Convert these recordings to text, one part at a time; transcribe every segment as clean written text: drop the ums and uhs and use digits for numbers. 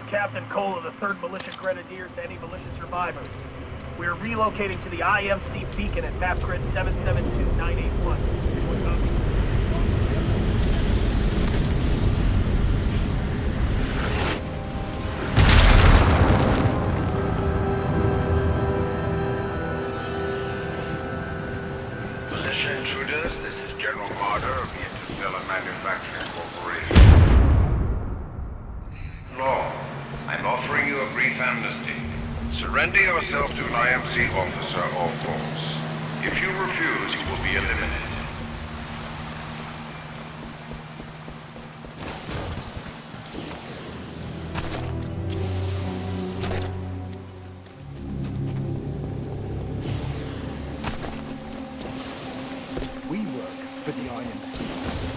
Captain Cole of the 3rd Militia Grenadiers to any militia survivors. We are relocating to the IMC beacon at map grid 772981. Militia intruders, this is General Marder of the Interstellar Manufacturing Corporation. Law. I'm offering you a brief amnesty. Surrender yourself to an IMC officer or force. If you refuse, you will be eliminated. We work for the IMC,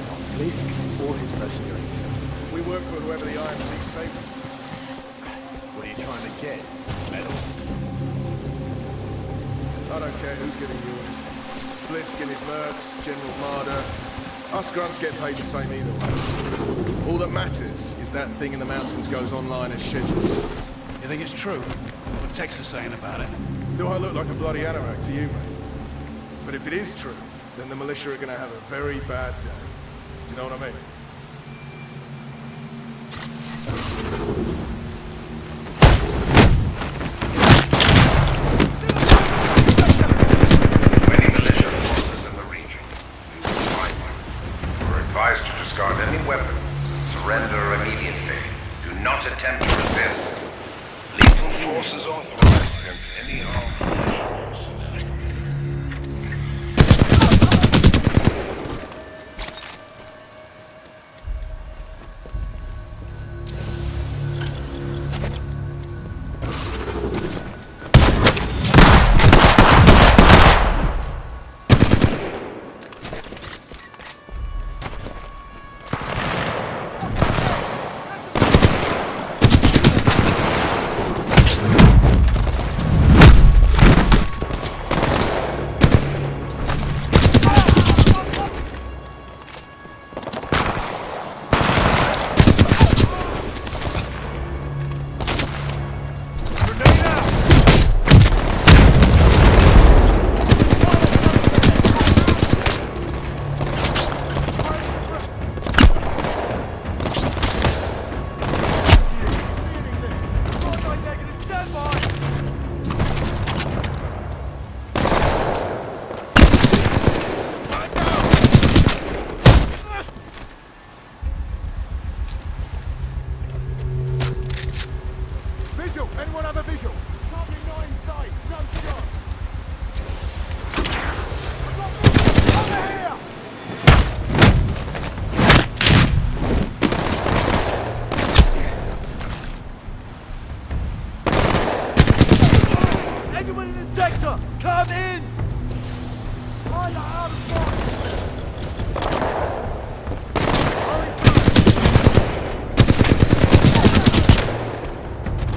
not Blisk or his mercenaries. We work for whoever the IMC say. What are you trying to get? Medal? I don't care who's giving you orders. Blisk and his mercs, General Marder. Us grunts get paid the same either way. All that matters is that thing in the mountains goes online as scheduled. You think it's true? What Tex is saying about it? Do I look like a bloody anorak to you, mate? But if it is true, then the militia are gonna have a very bad day. You know what I mean? Any weapons and surrender immediately. Do not attempt to resist. Lethal force is authorized against any armed force. Anyone have a visual? Copy 9 sight. No shot. Over here! Anyone in the sector, come in! Fire out of sight!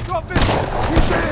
Drop it! He's in!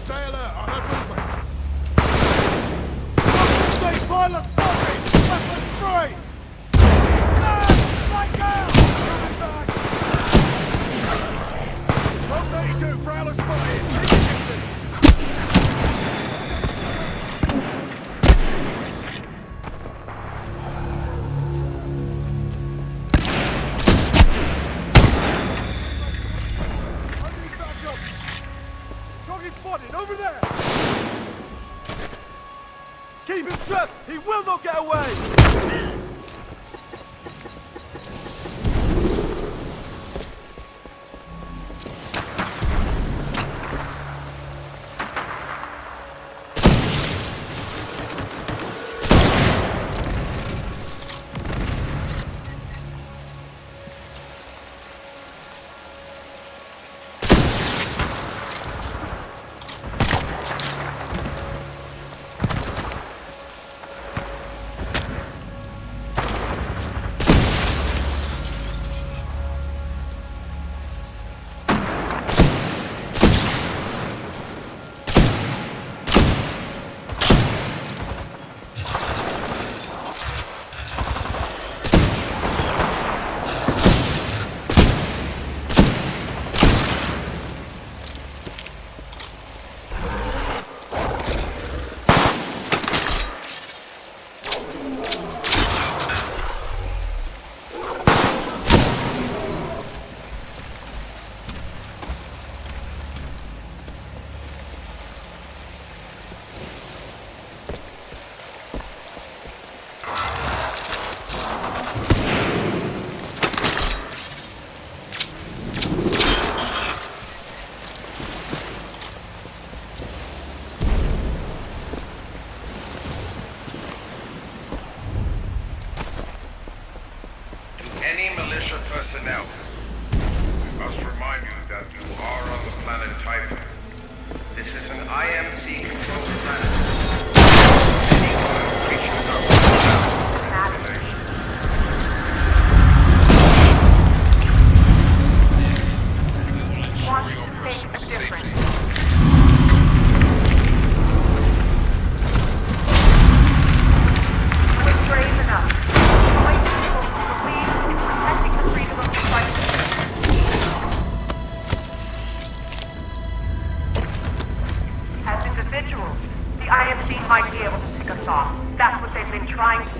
Stay alert, I heard movement. Stay violent, stop it! Keep him trapped! He will not get away! Any militia personnel, we must remind you that you are on the planet Titan. This is an IMC-controlled planet. Any wild creatures are without regulation. Want to make a difference. We're brave enough. Join people who believe in protecting the freedom of society. As individuals, the IMC might be able to pick us off. That's what they've been trying to do.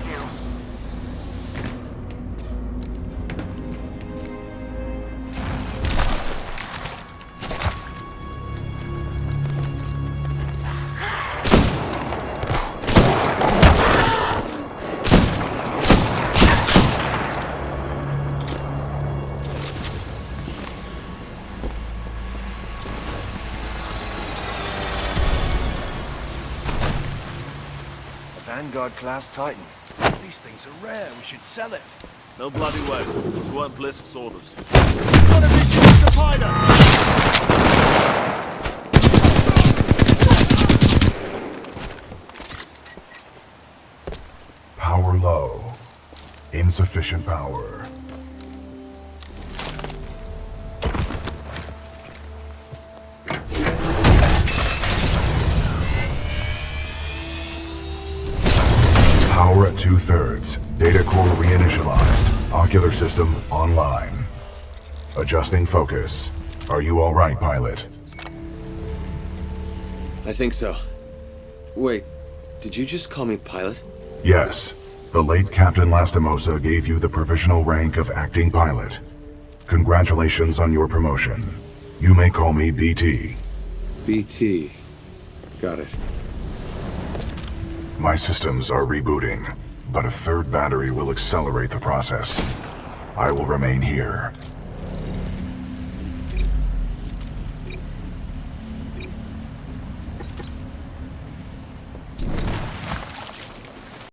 Vanguard-class Titan. These things are rare. We should sell it. No bloody way. Those weren't Blisk's orders. Got a mission to pilot! Power low. Insufficient power. Power at 2/3. Data core reinitialized. Ocular system online. Adjusting focus. Are you all right, pilot? I think so. Wait, did you just call me pilot? Yes. The late Captain Lastimosa gave you the provisional rank of acting pilot. Congratulations on your promotion. You may call me BT. BT. Got it. My systems are rebooting, but a third battery will accelerate the process. I will remain here.